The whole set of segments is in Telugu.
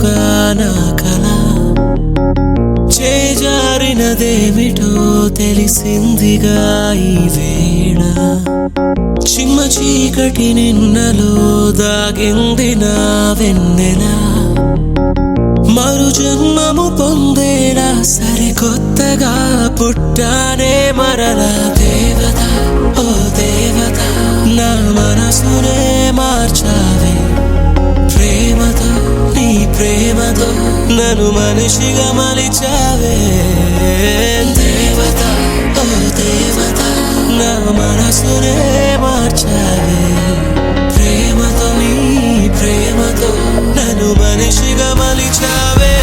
నిజముగా నా కల చేజారినదేమిటో తెలిసిందిగా ఈ వేళ చిమ్మ చీకటి నిన్నలో దాగింది నా వెన్నెల మరు జన్మము పొందేలా సరికొత్తగా పుట్టానే మరలా దేవత ఓ దేవత నా మనసునే మార్చావే ప్రేమతో నీ ప్రేమతో నన్ను మనిషిగా మలిచావే దేవత ఓ దేవత నా మనసునే మార్చావే ప్రేమతో నీ ప్రేమతో నన్ను మనిషిగా మలిచావే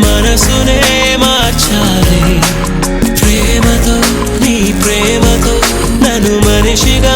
మనసునే మార్చాలి ప్రేమతో నీ ప్రేమతో నన్ను మనిషిగా